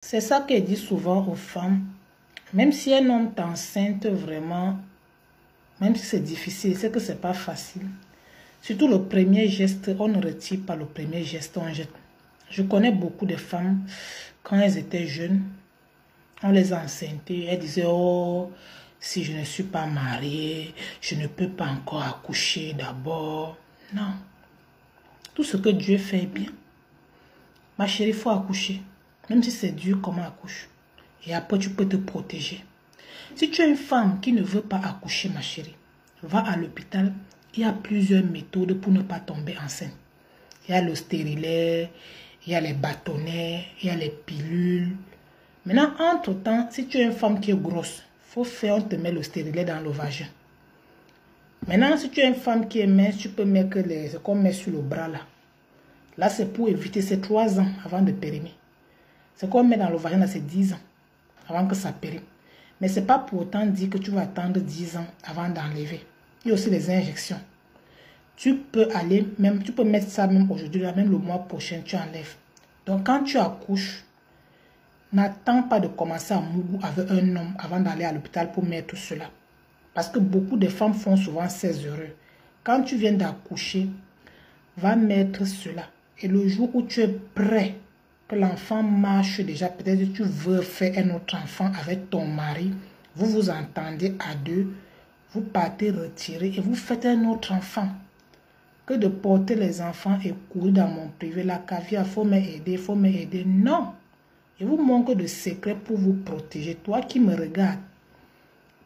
C'est ça qu'elle dit souvent aux femmes. Même si un homme t'enceinte vraiment, même si c'est difficile, c'est que c'est pas facile. Surtout le premier geste, on ne retire pas le premier geste, on jette. Je connais beaucoup de femmes, quand elles étaient jeunes, on les a enceintés, elles disaient, oh, si je ne suis pas mariée, je ne peux pas encore accoucher d'abord. Non. Tout ce que Dieu fait est bien. Ma chérie, il faut accoucher. Même si c'est dur, comment accouche. Et après, tu peux te protéger. Si tu es une femme qui ne veut pas accoucher, ma chérie, va à l'hôpital. Il y a plusieurs méthodes pour ne pas tomber enceinte. Il y a le stérilet, il y a les bâtonnets, il y a les pilules. Maintenant, entre-temps, si tu es une femme qui est grosse, on te met le stérilet dans le vagin. Maintenant, si tu es une femme qui est mince, tu peux mettre ce qu'on met sur le bras là. Là, c'est pour éviter, c'est 3 ans avant de périmer. Ce qu'on met dans le vagin là, c'est 10 ans avant que ça périme. Mais ce n'est pas pour autant dire que tu vas attendre 10 ans avant d'enlever. Il y a aussi les injections. Tu peux aller, même, tu peux mettre ça même aujourd'hui, même le mois prochain, tu enlèves. Donc, quand tu accouches, n'attends pas de commencer à mourir avec un homme avant d'aller à l'hôpital pour mettre cela. Parce que beaucoup de femmes font souvent ces erreurs. Quand tu viens d'accoucher, va mettre cela. Et le jour où tu es prêt, que l'enfant marche déjà, peut-être que tu veux faire un autre enfant avec ton mari, vous vous entendez à deux, vous partez retirer et vous faites un autre enfant. Que de porter les enfants et courir dans mon privé, la caviar, il faut m'aider, il faut m'aider. Non. Je vous manque de secrets pour vous protéger. Toi qui me regardes,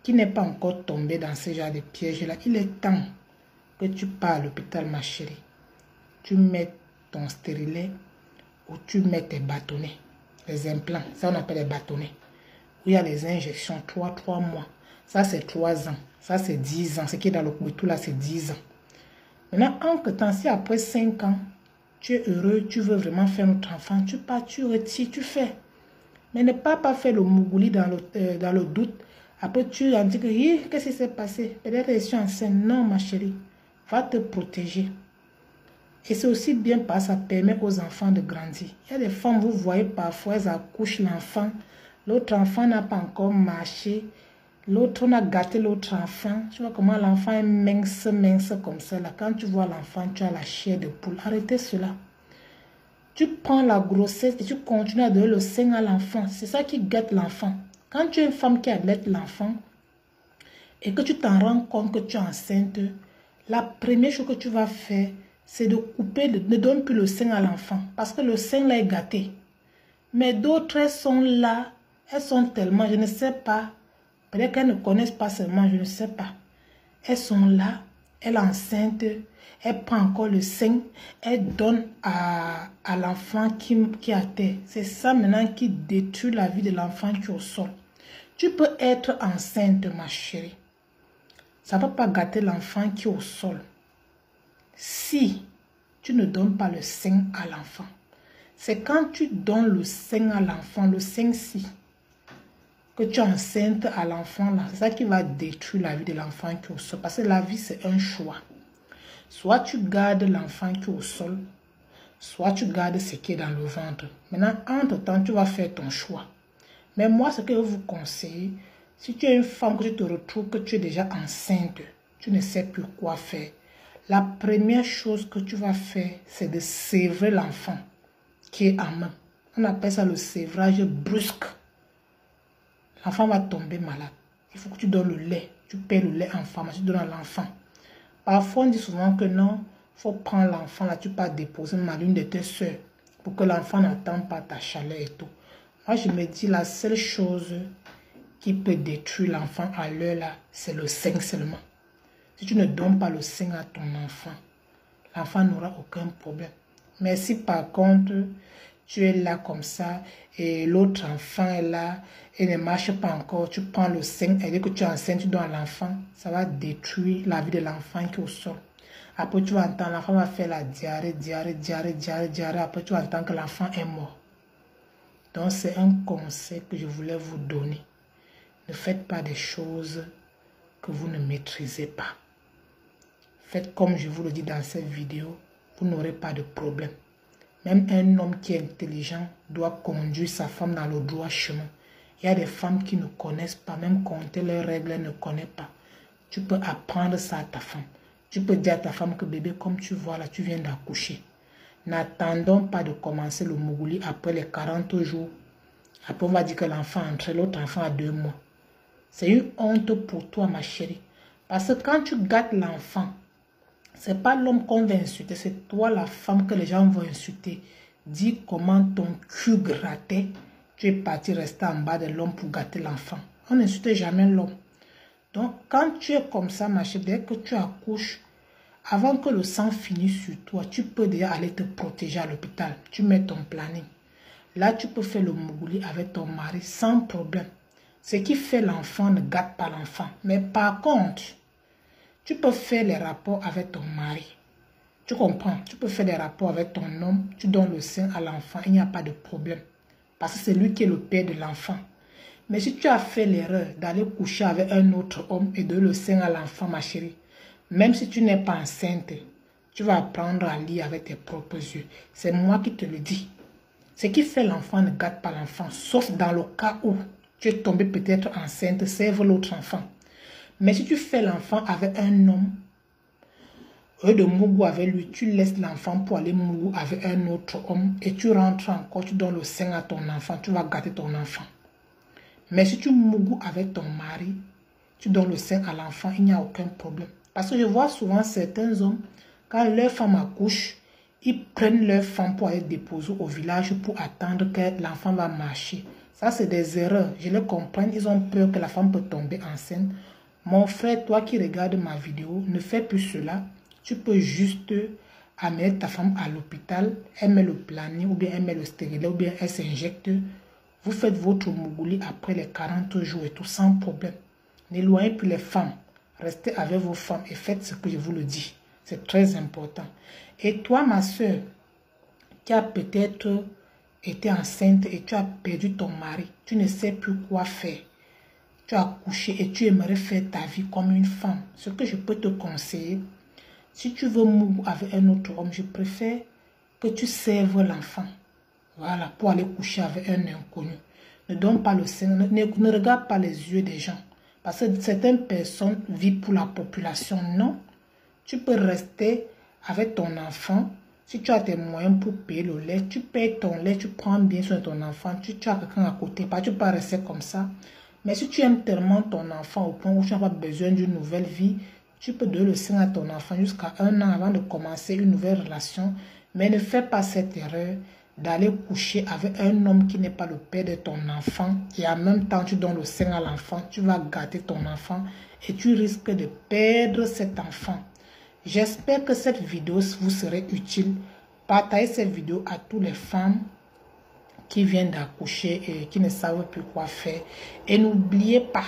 qui n'est pas encore tombé dans ce genre de pièges-là, il est temps que tu pars à l'hôpital, ma chérie. Tu mets ton stérilet ou tu mets tes bâtonnets, les implants. Ça, on appelle les bâtonnets. Où il y a les injections, 3 mois. Ça, c'est 3 ans. Ça, c'est 10 ans. Ce qui est dans le couteau, là, c'est 10 ans. Maintenant, entre-temps, si après 5 ans, tu es heureux, tu veux vraiment faire notre enfant, tu pars, tu retires, tu fais. Mais ne pas faire le mougouli dans le doute. Après, tu en dis que, qu'est-ce qui s'est passé? Peut-être que je suis enceinte. Non, ma chérie. Va te protéger. Et c'est aussi bien parce que ça permet aux enfants de grandir. Il y a des femmes, vous voyez, parfois, elles accouchent l'enfant. L'autre enfant n'a pas encore marché. L'autre, on a gâté l'autre enfant. Tu vois comment l'enfant est mince comme ça. Là. Quand tu vois l'enfant, tu as la chair de poule. Arrêtez cela. Tu prends la grossesse et tu continues à donner le sein à l'enfant. C'est ça qui gâte l'enfant. Quand tu es une femme qui allaite l'enfant et que tu t'en rends compte que tu es enceinte, la première chose que tu vas faire, c'est de couper, ne donne plus le sein à l'enfant. Parce que le sein là est gâté. Mais d'autres, elles sont là. Elles sont tellement, je ne sais pas. Peut-être qu'elles ne connaissent pas seulement, je ne sais pas. Elles sont là. Elle est enceinte. Elle prend encore le sein. Elle donne à l'enfant qui est à terre. C'est ça maintenant qui détruit la vie de l'enfant qui est au sol. Tu peux être enceinte, ma chérie. Ça ne va pas gâter l'enfant qui est au sol. Si tu ne donnes pas le sein à l'enfant. C'est quand tu donnes le sein à l'enfant, le sein-ci, que tu es enceinte à l'enfant là. C'est ça qui va détruire la vie de l'enfant qui est au sol. Parce que la vie, c'est un choix. Soit tu gardes l'enfant qui est au sol, soit tu gardes ce qui est dans le ventre. Maintenant, entre-temps, tu vas faire ton choix. Mais moi, ce que je vous conseille, si tu es une femme que tu te retrouves, que tu es déjà enceinte, tu ne sais plus quoi faire. La première chose que tu vas faire, c'est de sévrer l'enfant qui est en main. On appelle ça le sévrage brusque. L'enfant va tomber malade. Il faut que tu donnes le lait. Tu paies le lait en pharmacie, tu donnes à l'enfant. Parfois, on dit souvent que non, il faut prendre l'enfant, là, tu peux déposer ma l'une de tes soeurs pour que l'enfant n'attende pas ta chaleur et tout. Moi, je me dis, la seule chose qui peut détruire l'enfant à l'heure, là, c'est le sein seulement. Si tu ne donnes pas le sein à ton enfant, l'enfant n'aura aucun problème. Mais si par contre, tu es là comme ça et l'autre enfant est là et ne marche pas encore, tu prends le sein et dès que tu es enceinte, tu donnes à l'enfant, ça va détruire la vie de l'enfant qui est au sol. Après, tu vas entendre, l'enfant va faire la diarrhée. Après, tu vas entendre que l'enfant est mort. Donc, c'est un conseil que je voulais vous donner. Ne faites pas des choses que vous ne maîtrisez pas. Faites comme je vous le dis dans cette vidéo, vous n'aurez pas de problème. Même un homme qui est intelligent doit conduire sa femme dans le droit chemin. Il y a des femmes qui ne connaissent pas, même compter leurs règles, elles ne connaissent pas. Tu peux apprendre ça à ta femme. Tu peux dire à ta femme que bébé, comme tu vois là, tu viens d'accoucher. N'attendons pas de commencer le Mougouli après les 40 jours. Après, on va dire que l'enfant est entré, l'autre enfant a 2 mois. C'est une honte pour toi, ma chérie. Parce que quand tu gâtes l'enfant, ce n'est pas l'homme qu'on va insulter, c'est toi, la femme, que les gens vont insulter. Dis comment ton cul grattait. Tu es parti rester en bas de l'homme pour gâter l'enfant. On n'insulte jamais l'homme. Donc, quand tu es comme ça, ma chérie, dès que tu accouches, avant que le sang finisse sur toi, tu peux déjà aller te protéger à l'hôpital. Tu mets ton planning. Là, tu peux faire le Mougouli avec ton mari sans problème. Ce qui fait l'enfant ne gâte pas l'enfant. Mais par contre, tu peux faire les rapports avec ton mari. Tu comprends? Tu peux faire des rapports avec ton homme. Tu donnes le sein à l'enfant. Il n'y a pas de problème. Parce que c'est lui qui est le père de l'enfant. Mais si tu as fait l'erreur d'aller coucher avec un autre homme et de le sein à l'enfant, ma chérie, même si tu n'es pas enceinte, tu vas apprendre à lire avec tes propres yeux. C'est moi qui te le dis. Ce qui fait l'enfant ne gâte pas l'enfant, sauf dans le cas où tu es tombé peut-être enceinte, sève l'autre enfant. Mais si tu fais l'enfant avec un homme, au lieu de mougou avec lui, tu laisses l'enfant pour aller mougou avec un autre homme et tu rentres encore, tu donnes le sein à ton enfant, tu vas gâter ton enfant. Mais si tu mougou avec ton mari, tu donnes le sein à l'enfant, il n'y a aucun problème. Parce que je vois souvent certains hommes, quand leur femme accouche, ils prennent leur femme pour aller déposer au village pour attendre que l'enfant va marcher. Ça, c'est des erreurs. Je les comprends. Ils ont peur que la femme peut tomber enceinte. Mon frère, toi qui regardes ma vidéo, ne fais plus cela. Tu peux juste amener ta femme à l'hôpital. Elle met le planning, ou bien elle met le stérilet, ou bien elle s'injecte. Vous faites votre Mougouli après les 40 jours et tout sans problème. N'éloignez plus les femmes. Restez avec vos femmes et faites ce que je vous le dis. C'est très important. Et toi, ma soeur, qui a peut-être été enceinte et tu as perdu ton mari, tu ne sais plus quoi faire. Tu as accouché et tu aimerais faire ta vie comme une femme. Ce que je peux te conseiller, si tu veux mourir avec un autre homme, je préfère que tu serves l'enfant. Voilà, pour aller coucher avec un inconnu. Ne donne pas le sein, ne regarde pas les yeux des gens. Parce que certaines personnes vivent pour la population. Non, tu peux rester avec ton enfant. Si tu as tes moyens pour payer le lait, tu payes ton lait, tu prends bien soin de ton enfant, tu as quelqu'un à côté, pas tu peux pas rester comme ça. Mais si tu aimes tellement ton enfant au point où tu n'as pas besoin d'une nouvelle vie, tu peux donner le sein à ton enfant jusqu'à 1 an avant de commencer une nouvelle relation. Mais ne fais pas cette erreur d'aller coucher avec un homme qui n'est pas le père de ton enfant et en même temps tu donnes le sein à l'enfant, tu vas gâter ton enfant et tu risques de perdre cet enfant. J'espère que cette vidéo vous serait utile. Partagez cette vidéo à toutes les femmes qui viennent d'accoucher et qui ne savent plus quoi faire. Et n'oubliez pas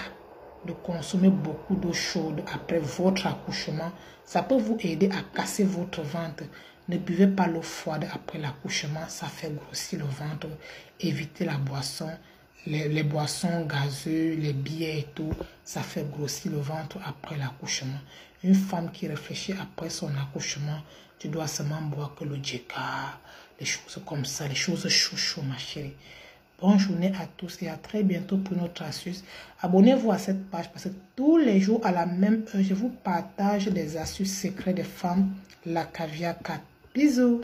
de consommer beaucoup d'eau chaude après votre accouchement. Ça peut vous aider à casser votre ventre. Ne buvez pas l'eau froide après l'accouchement, ça fait grossir le ventre. Évitez la boisson, les boissons gazeuses, les bières et tout, ça fait grossir le ventre après l'accouchement. Une femme qui réfléchit après son accouchement, tu dois seulement boire que le djeka, les choses comme ça, les choses chouchou, ma chérie. Bonne journée à tous et à très bientôt pour notre astuce. Abonnez-vous à cette page parce que tous les jours à la même heure, je vous partage des astuces secrètes des femmes, la caviar 4. Bisous.